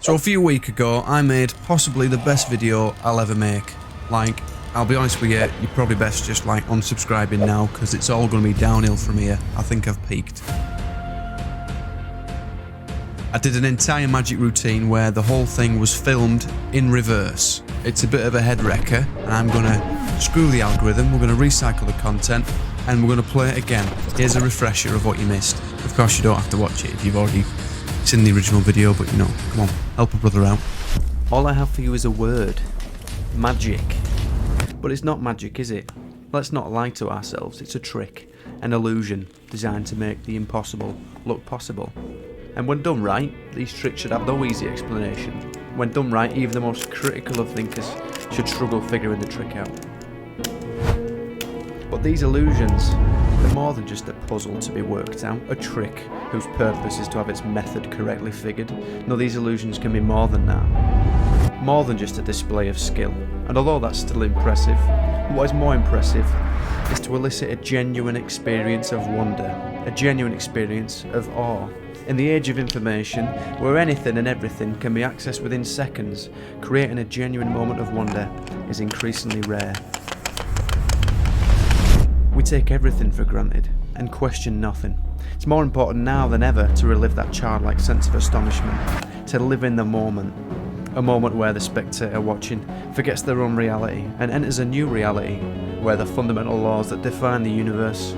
So a few weeks ago, I made possibly the best video I'll ever make. Like, I'll be honest with you, you're probably best just like unsubscribing now, because it's all going to be downhill from here. I think I've peaked. I did an entire magic routine where the whole thing was filmed in reverse. It's a bit of a head wrecker, and I'm going to screw the algorithm, we're going to recycle the content, and we're going to play it again. Here's a refresher of what you missed. Of course, you don't have to watch it if you've already seen the original video, but you know, come on, help a brother out. All I have for you is a word. Magic. But it's not magic, is it? Let's not lie to ourselves. It's a trick, an illusion designed to make the impossible look possible. And when done right, these tricks should have no easy explanation. When done right, even the most critical of thinkers should struggle figuring the trick out. But these illusions, they're more than just a puzzle to be worked out, a trick whose purpose is to have its method correctly figured. No, these illusions can be more than that. More than just a display of skill. And although that's still impressive, what is more impressive is to elicit a genuine experience of wonder, a genuine experience of awe. In the age of information, where anything and everything can be accessed within seconds, creating a genuine moment of wonder is increasingly rare. We take everything for granted and question nothing. It's more important now than ever to relive that childlike sense of astonishment, to live in the moment. A moment where the spectator watching forgets their own reality and enters a new reality where the fundamental laws that define the universe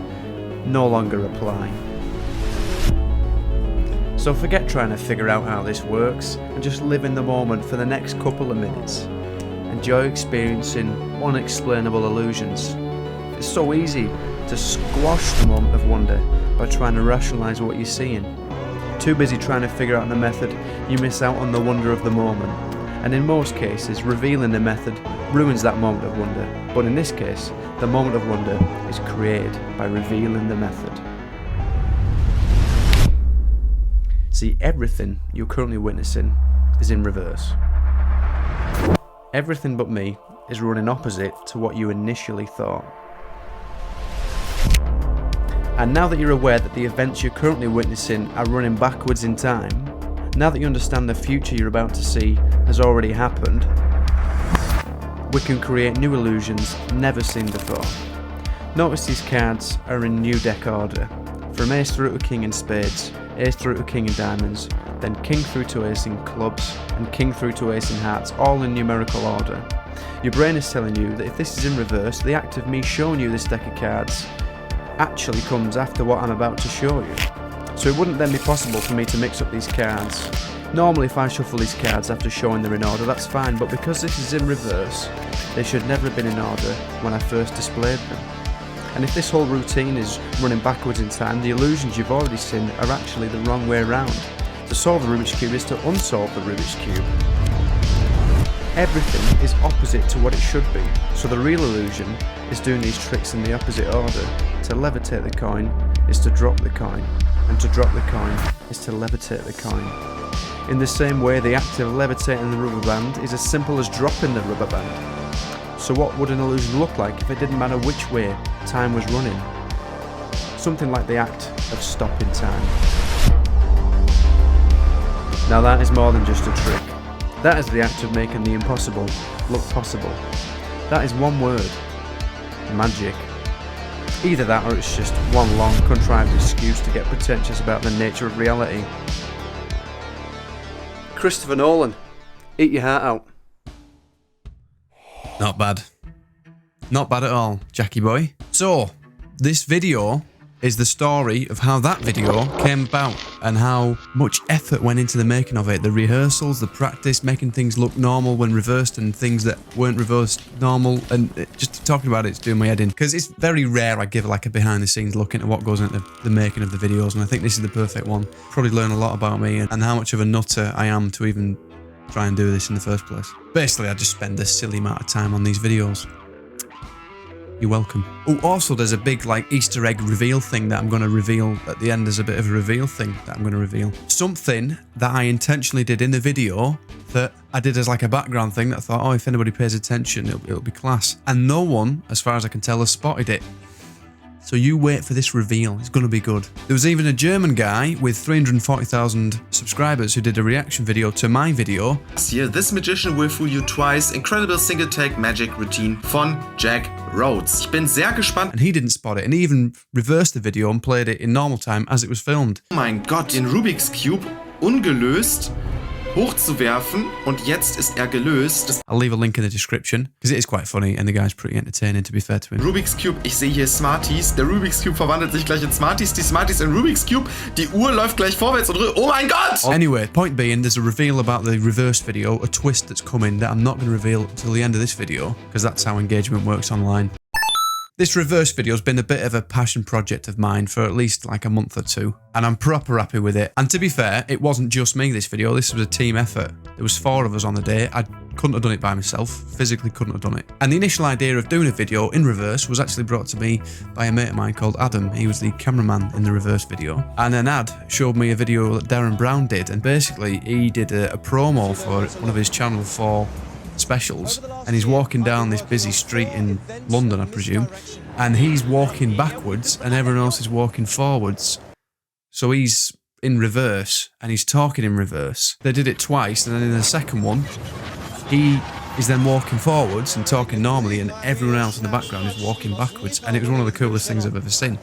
no longer apply. So forget trying to figure out how this works and just live in the moment for the next couple of minutes. Enjoy experiencing unexplainable illusions. It's so easy to squash the moment of wonder by trying to rationalise what you're seeing. Too busy trying to figure out the method, you miss out on the wonder of the moment. And in most cases, revealing the method ruins that moment of wonder. But in this case, the moment of wonder is created by revealing the method. See, everything you're currently witnessing is in reverse. Everything but me is running opposite to what you initially thought. And now that you're aware that the events you're currently witnessing are running backwards in time, now that you understand the future you're about to see has already happened, we can create new illusions never seen before. Notice these cards are in new deck order, from ace through to king in spades, ace through to king in diamonds, then king through to ace in clubs, and king through to ace in hearts, all in numerical order. Your brain is telling you that if this is in reverse, the act of me showing you this deck of cards actually comes after what I'm about to show you. So it wouldn't then be possible for me to mix up these cards. Normally if I shuffle these cards after showing them in order, that's fine, but because this is in reverse, they should never have been in order when I first displayed them. And if this whole routine is running backwards in time, the illusions you've already seen are actually the wrong way around. To solve the Rubik's Cube is to unsolve the Rubik's Cube. Everything is opposite to what it should be, so the real illusion is doing these tricks in the opposite order. To levitate the coin is to drop the coin, and to drop the coin is to levitate the coin. In the same way, the act of levitating the rubber band is as simple as dropping the rubber band. So what would an illusion look like if it didn't matter which way time was running? Something like the act of stopping time. Now that is more than just a trick. That is the act of making the impossible look possible. That is one word. Magic. Either that or it's just one long contrived excuse to get pretentious about the nature of reality. Christopher Nolan, eat your heart out. Not bad. Not bad at all, Jackie boy. So, this video is the story of how that video came about and how much effort went into the making of it. The rehearsals, the practice, making things look normal when reversed and things that weren't reversed normal, and just talking about it's doing my head in. Because it's very rare I give like a behind the scenes look into what goes into the making of the videos, and I think this is the perfect one. Probably learn a lot about me and how much of a nutter I am to even try and do this in the first place. Basically, I just spend a silly amount of time on these videos. You're welcome. Oh, also there's a big like Easter egg reveal thing that I'm going to reveal at the end. There's a bit of a reveal thing that I'm going to reveal. Something that I intentionally did in the video that I did as like a background thing that I thought, oh, if anybody pays attention, it'll be class. And no one, as far as I can tell, has spotted it. So you wait for this reveal. It's going to be good. There was even a German guy with 340,000 subscribers who did a reaction video to my video. Here, this magician will fool you twice. Incredible single take magic routine von Jack Rhodes. Ich bin sehr gespannt. And he didn't spot it. And he even reversed the video and played it in normal time as it was filmed. Oh mein Gott, den Rubik's Cube ungelöst hochzuwerfen und jetzt ist er gelöst. I'll leave a link in the description because it is quite funny and the guy's pretty entertaining, to be fair to him. Rubik's Cube, ich sehe hier Smarties. Der Rubik's Cube verwandelt sich gleich in Smarties. Die Smarties in Rubik's Cube. Die Uhr läuft gleich vorwärts und oh mein Gott! Anyway, point being, there's a reveal about the reverse video, a twist that's coming that I'm not going to reveal until the end of this video because that's how engagement works online. This reverse video has been a bit of a passion project of mine for at least like a month or two, and I'm proper happy with it. And to be fair, it wasn't just me this video, this was a team effort. There was 4 of us on the day. I couldn't have done it by myself, physically couldn't have done it. And the initial idea of doing a video in reverse was actually brought to me by a mate of mine called Adam. He was the cameraman in the reverse video. And then Ad showed me a video that Darren Brown did, and basically he did a promo for one of his Channel 4 specials, and he's walking down this busy street in London, I presume, and he's walking backwards and everyone else is walking forwards. So he's in reverse and he's talking in reverse. They did it twice, and then in the second one he is then walking forwards and talking normally, and everyone else in the background is walking backwards, and it was one of the coolest things I've ever seen.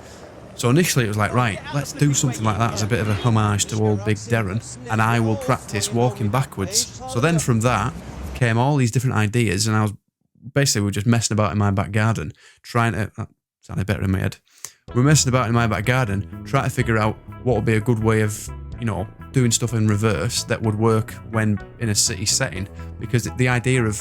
So initially it was like, right, let's do something like that as a bit of a homage to old Big Darren, and I will practice walking backwards. So then from that came all these different ideas, and I was basically, we were just messing about in my back garden, trying to, that sounded better in my head. We're messing about in my back garden, trying to figure out what would be a good way of, you know, doing stuff in reverse that would work when in a city setting, because the idea of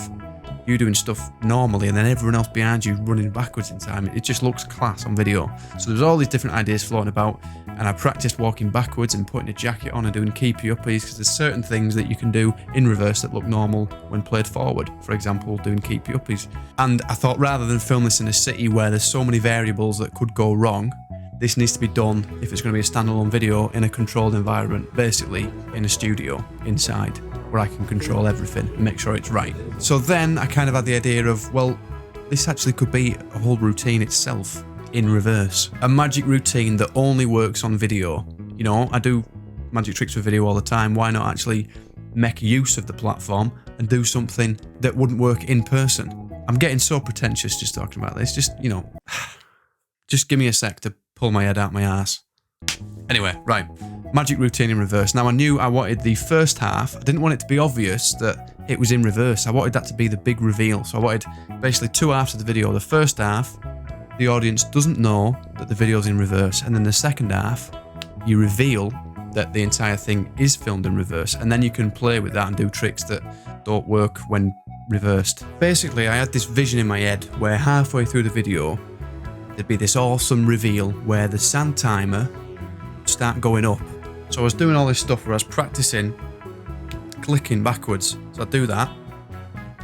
you doing stuff normally and then everyone else behind you running backwards in time, it just looks class on video. So there's all these different ideas floating about, and I practiced walking backwards and putting a jacket on and doing keepy uppies, because there's certain things that you can do in reverse that look normal when played forward. For example, doing keepy uppies. And I thought, rather than film this in a city where there's so many variables that could go wrong, this needs to be done, if it's going to be a standalone video, in a controlled environment, basically in a studio inside, where I can control everything and make sure it's right. So then I kind of had the idea of, well, this actually could be a whole routine itself in reverse. A magic routine that only works on video. You know, I do magic tricks with video all the time. Why not actually make use of the platform and do something that wouldn't work in person? I'm getting so pretentious just talking about this. Just, you know, just give me a sec to pull my head out my ass. Anyway, right. Magic routine in reverse. Now I knew I wanted the first half. I didn't want it to be obvious that it was in reverse. I wanted that to be the big reveal. So I wanted basically 2 halves of the video. The first half, the audience doesn't know that the video's in reverse. And then the second half, you reveal that the entire thing is filmed in reverse. And then you can play with that and do tricks that don't work when reversed. Basically, I had this vision in my head where halfway through the video, there'd be this awesome reveal where the sand timer would start going up. So I was doing all this stuff where I was practicing clicking backwards. So I'd do that,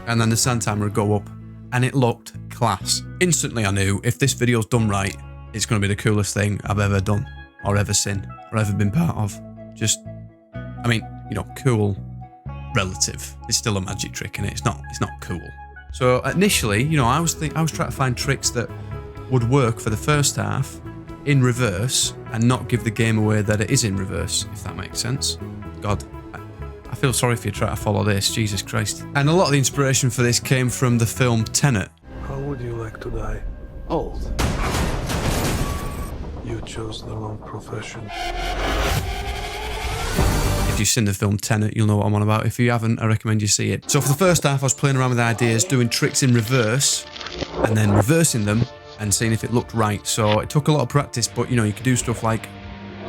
and then the sand timer would go up, and it looked class. Instantly I knew, if this video's done right, it's going to be the coolest thing I've ever done, or ever seen, or ever been part of. Just, I mean, you know, cool, relative. It's still a magic trick, innit? It's not cool. So initially, you know, I was trying to find tricks that would work for the first half in reverse and not give the game away that it is in reverse, if that makes sense. God, I feel sorry if you try to follow this, Jesus Christ. And a lot of the inspiration for this came from the film Tenet. How would you like to die? Old. You chose the wrong profession. If you've seen the film Tenet, you'll know what I'm on about. If you haven't, I recommend you see it. So for the first half, I was playing around with ideas, doing tricks in reverse, and then reversing them and seeing if it looked right. So it took a lot of practice, but you know, you could do stuff like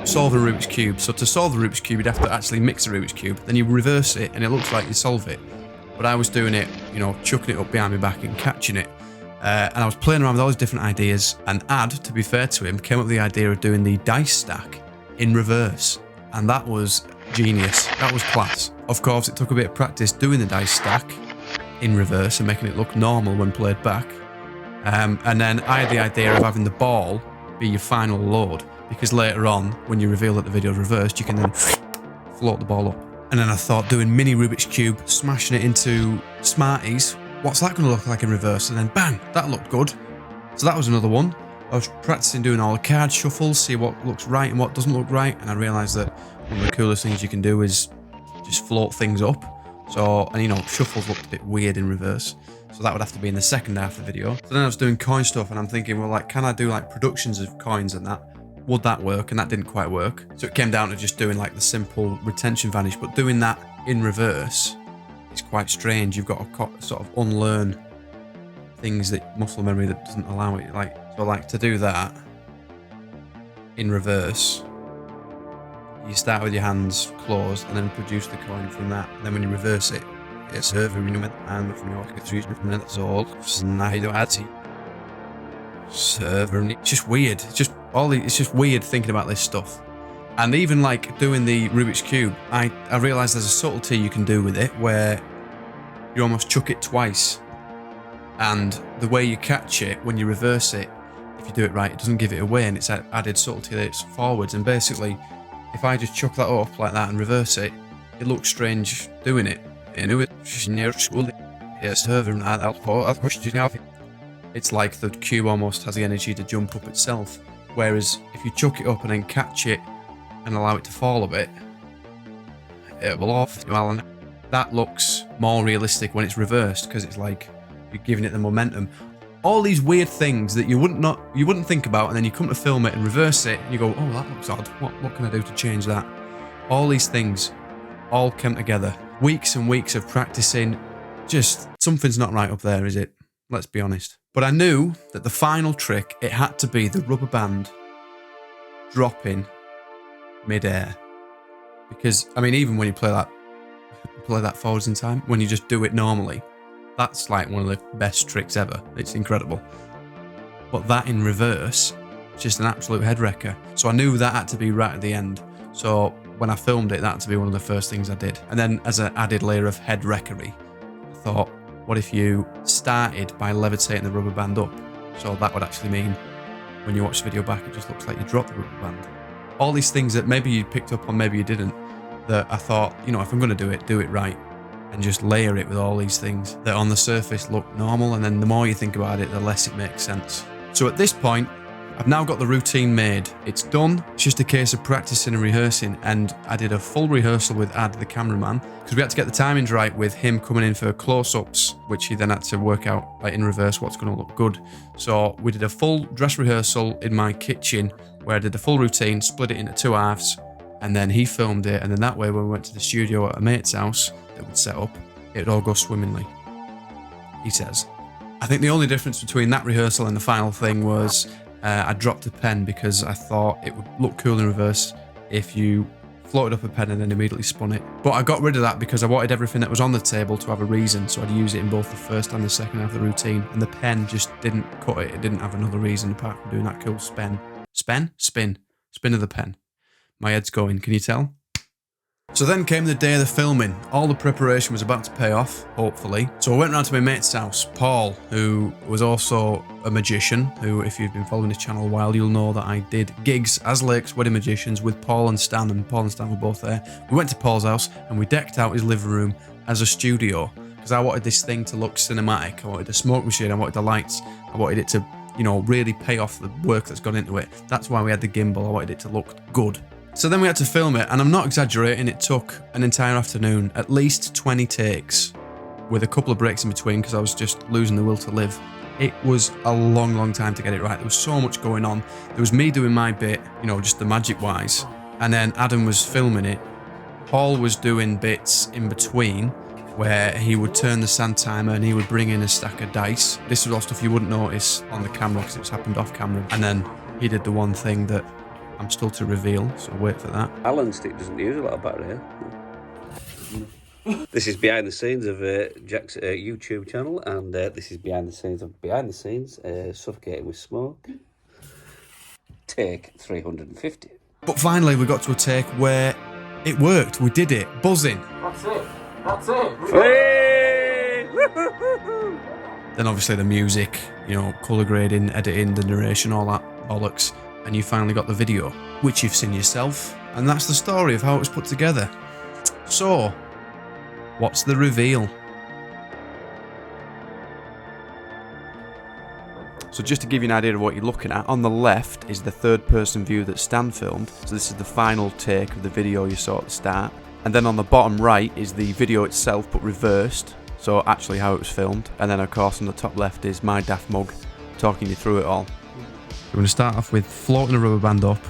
solve a Rubik's Cube. So to solve the Rubik's Cube, you'd have to actually mix a Rubik's Cube, then you reverse it and it looks like you solve it. But I was doing it, you know, chucking it up behind my back and catching it. And I was playing around with all these different ideas, and Ad, to be fair to him, came up with the idea of doing the dice stack in reverse. And that was genius. That was class. Of course, it took a bit of practice doing the dice stack in reverse and making it look normal when played back. And then I had the idea of having the ball be your final load, because later on, when you reveal that the video is reversed, you can then float the ball up. And then I thought doing mini Rubik's Cube, smashing it into Smarties, what's that going to look like in reverse? And then bang, that looked good. So that was another one. I was practicing doing all the card shuffles, see what looks right and what doesn't look right, and I realised that one of the coolest things you can do is just float things up. So, and you know, shuffles looked a bit weird in reverse, so that would have to be in the second half of the video. So then I was doing coin stuff, and I'm thinking, well, like, can I do like productions of coins and that? Would that work? And that didn't quite work. So it came down to just doing like the simple retention vanish, but doing that in reverse is quite strange. You've got to sort of unlearn things that muscle memory that doesn't allow it. Like, so like to do that in reverse, you start with your hands closed and then produce the coin from that. And then when you reverse it, it's from it's just weird. It's just weird thinking about this stuff. And even like doing the Rubik's Cube, I realised there's a subtlety you can do with it where you almost chuck it twice. And the way you catch it when you reverse it, if you do it right, it doesn't give it away, and it's added subtlety that it's forwards. And basically, if I just chuck that up like that and reverse it, it looks strange doing it. It's like the cube almost has the energy to jump up itself. Whereas if you chuck it up and then catch it and allow it to fall a bit, it will off. That looks more realistic when it's reversed, because it's like you're giving it the momentum. All these weird things that you wouldn't think about, and then you come to film it and reverse it, and you go, oh, that looks odd. What can I do to change that? All these things all came together. Weeks and weeks of practicing. Just something's not right up there, is it? Let's be honest. But I knew that the final trick, it had to be the rubber band dropping mid-air. Because, I mean, even when you play that forwards in time, when you just do it normally, that's like one of the best tricks ever. It's incredible. But that in reverse, just an absolute head wrecker. So I knew that had to be right at the end. So when I filmed it, that had to be one of the first things I did. And then as an added layer of head wreckery, I thought, what if you started by levitating the rubber band up? So that would actually mean when you watch the video back, it just looks like you dropped the rubber band. All these things that maybe you picked up on, maybe you didn't, that I thought, you know, if I'm going to do it right. And just layer it with all these things that on the surface look normal, and then the more you think about it, the less it makes sense. So at this point, I've now got the routine made. It's done. It's just a case of practicing and rehearsing, and I did a full rehearsal with Ad, the cameraman, because we had to get the timings right with him coming in for close-ups, which he then had to work out, like in reverse, what's going to look good. So we did a full dress rehearsal in my kitchen, where I did the full routine, split it into 2 halves, and then he filmed it, and then that way when we went to the studio at a mate's house that would set up, it would all go swimmingly, he says. I think the only difference between that rehearsal and the final thing was I dropped a pen, because I thought it would look cool in reverse if you floated up a pen and then immediately spun it. But I got rid of that because I wanted everything that was on the table to have a reason, so I'd use it in both the first and the second half of the routine, and the pen just didn't cut it. It didn't have another reason apart from doing that cool spin of the pen. My head's going, can you tell? So then came the day of the filming. All the preparation was about to pay off, hopefully. So I went round to my mate's house, Paul, who was also a magician, who, if you've been following this channel a while, you'll know that I did gigs as Lake's Wedding Magicians with Paul and Stan, and Paul and Stan were both there. We went to Paul's house and we decked out his living room as a studio, because I wanted this thing to look cinematic. I wanted a smoke machine, I wanted the lights, I wanted it to, you know, really pay off the work that's gone into it. That's why we had the gimbal, I wanted it to look good. So then we had to film it, and I'm not exaggerating, it took an entire afternoon, at least 20 takes, with a couple of breaks in between because I was just losing the will to live. It was a long time to get it right. There was so much going on. There was me doing my bit, you know, just the magic wise, and then Adam was filming it. Paul was doing bits in between where he would turn the sand timer and he would bring in a stack of dice. This was all stuff you wouldn't notice on the camera because it was happened off camera. And then he did the one thing that I'm still to reveal, so wait for that. Alan Stick doesn't use a lot of battery. This is behind the scenes of Jack's YouTube channel, and this is behind the scenes suffocating with smoke. Take 350. But finally we got to a take where it worked. We did it. Buzzing. That's it. Hey! Then obviously the music, you know, colour grading, editing, the narration, all that bollocks. And you finally got the video, which you've seen yourself. And that's the story of how it was put together. So, what's the reveal? So just to give you an idea of what you're looking at, on the left is the third person view that Stan filmed. So this is the final take of the video you saw at the start. And then on the bottom right is the video itself but reversed. So actually how it was filmed. And then of course on the top left is my daft mug talking you through it all. We're going to start off with floating a rubber band up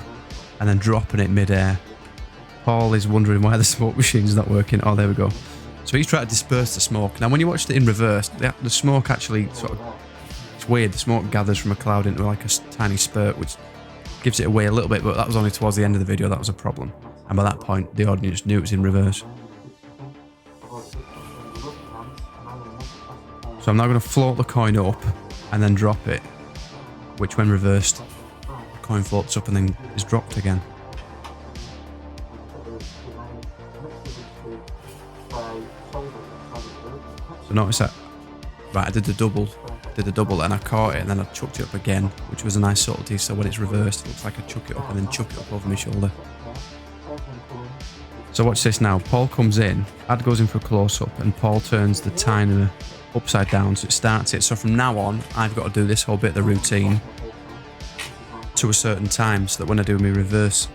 and then dropping it mid-air. Paul is wondering why the smoke machine's not working. Oh, there we go. So he's trying to disperse the smoke. Now when you watched it in reverse, the smoke actually sort of, it's weird, the smoke gathers from a cloud into like a tiny spurt, which gives it away a little bit, but that was only towards the end of the video, that was a problem. And by that point, the audience knew it was in reverse. So I'm now going to float the coin up and then drop it, which when reversed, the coin floats up and then is dropped again. So notice that, right, I did the double and I caught it and then I chucked it up again, which was a nice subtlety, so when it's reversed, it looks like I chuck it up and then chuck it up over my shoulder. So watch this now, Paul comes in, Ad goes in for a close-up and Paul turns the timer upside down so it starts it. So from now on, I've got to do this whole bit of the routine to a certain time so that when I do my reverse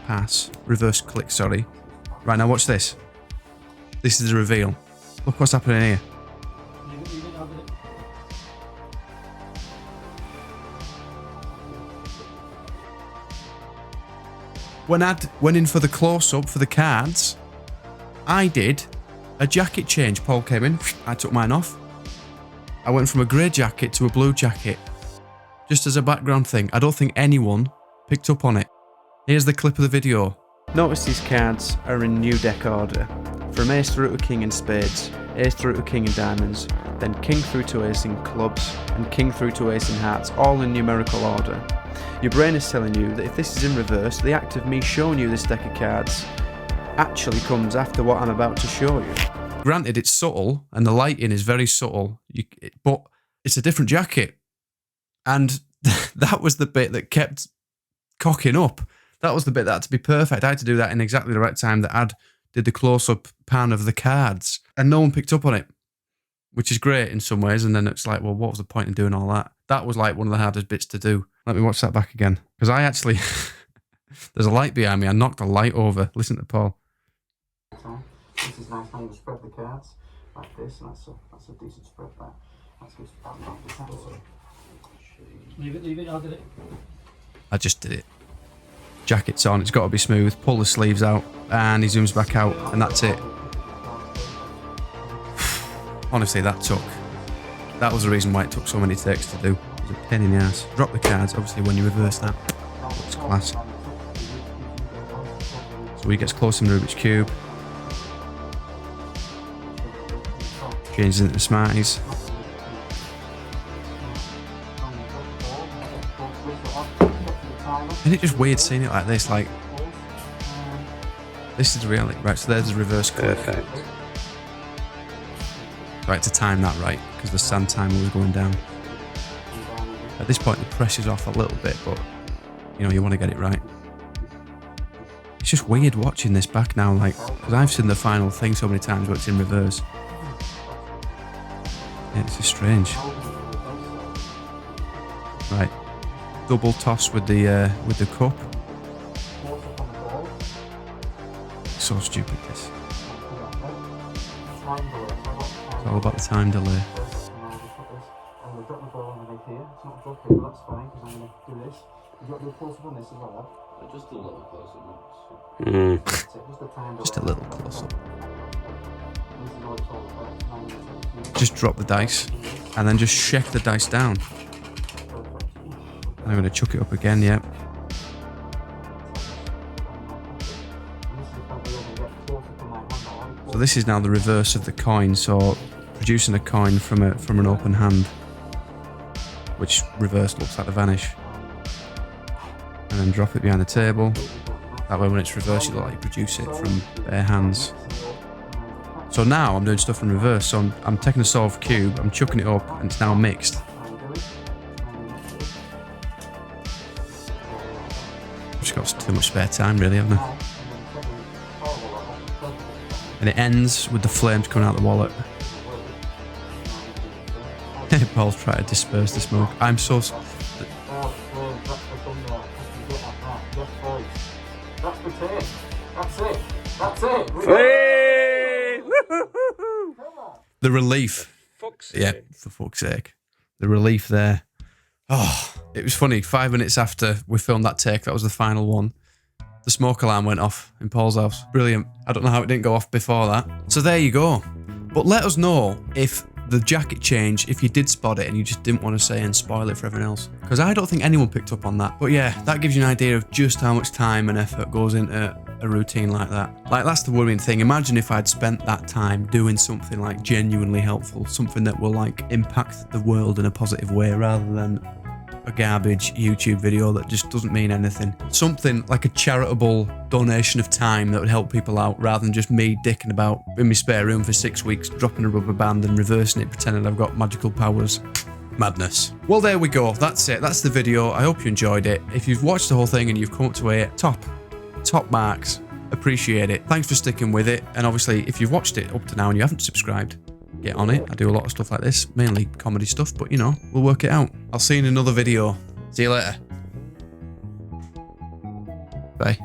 click, sorry. Right, now watch this. This is the reveal. Look what's happening here. When Ad went in for the close-up for the cards, I did a jacket change. Paul came in, I took mine off. I went from a grey jacket to a blue jacket. Just as a background thing. I don't think anyone picked up on it. Here's the clip of the video. Notice these cards are in new deck order. From ace through to king in spades, ace through to king in diamonds, then king through to ace in clubs, and king through to ace in hearts, all in numerical order. Your brain is telling you that if this is in reverse, the act of me showing you this deck of cards actually comes after what I'm about to show you. Granted, it's subtle, and the lighting is very subtle, but it's a different jacket. And that was the bit that kept cocking up. That was the bit that had to be perfect. I had to do that in exactly the right time that Ad did the close-up pan of the cards. And no one picked up on it, which is great in some ways. And then it's like, well, what was the point in doing all that? That was like one of the hardest bits to do. Let me watch that back again. Because I actually... There's a light behind me. I knocked the light over. Listen to Paul. This is nice how you spread the cards like this, and that's a decent spread there. That's good. Leave it, I'll do it. I just did it. Jacket's on, it's got to be smooth. Pull the sleeves out, and he zooms back out, and that's it. Honestly, that was the reason why it took so many takes to do. It was a pain in the ass. Drop the cards, obviously when you reverse that, it's class. So he gets close in the Rubik's Cube. Changes into the Smarties. Isn't it just weird seeing it like this? Like, this is reality. Right, so there's the reverse click. Perfect. Right, to time that right, because the sand timer was going down. At this point, the pressure's off a little bit, but, you know, you want to get it right. It's just weird watching this back now, like, because I've seen the final thing so many times where it's in reverse. Yeah, it's just strange. Right. Double toss with the cup. So stupid, this. It's all about the time delay. I'm going to drop the ball underneath here. It's not dropped here, but that's fine because I'm going to do this. You've got to do a close-up on this as well. Just a little close-up. Just a little close-up. Just drop the dice and then just shake the dice down. I'm going to chuck it up again, yeah. So this is now the reverse of the coin, so producing a coin from an open hand, which reverse looks like the vanish. And then drop it behind the table. That way when it's reversed, you look like you produce it from bare hands. So now I'm doing stuff in reverse, so I'm taking a solved cube, I'm chucking it up, and it's now mixed. I've just got too much spare time, really, haven't I? And it ends with the flames coming out of the wallet. Paul's trying to disperse the smoke. I'm so... That's the thumbnail. Get that right. Yes, boys. That's the tape. That's it. That's it. Hey! The relief. Fuck's sake. Yeah, for fuck's sake. The relief there. Oh, it was funny. 5 minutes after we filmed that take, that was the final one, the smoke alarm went off in Paul's house. Brilliant. I don't know how it didn't go off before that. So there you go. But let us know if the jacket change, if you did spot it and you just didn't want to say and spoil it for everyone else. Because I don't think anyone picked up on that. But yeah, that gives you an idea of just how much time and effort goes into a routine like that. Like, that's the worrying thing. Imagine if I'd spent that time doing something like genuinely helpful, something that will like impact the world in a positive way rather than a garbage YouTube video that just doesn't mean anything. Something like a charitable donation of time that would help people out rather than just me dicking about in my spare room for 6 weeks, dropping a rubber band and reversing it, pretending I've got magical powers. Madness. Well, there we go. That's it. That's the video. I hope you enjoyed it. If you've watched the whole thing and you've come up to it, top marks. Appreciate it. Thanks for sticking with it. And obviously, if you've watched it up to now and you haven't subscribed, get on it. I do a lot of stuff like this, mainly comedy stuff, but you know, we'll work it out. I'll see you in another video. See you later. Bye.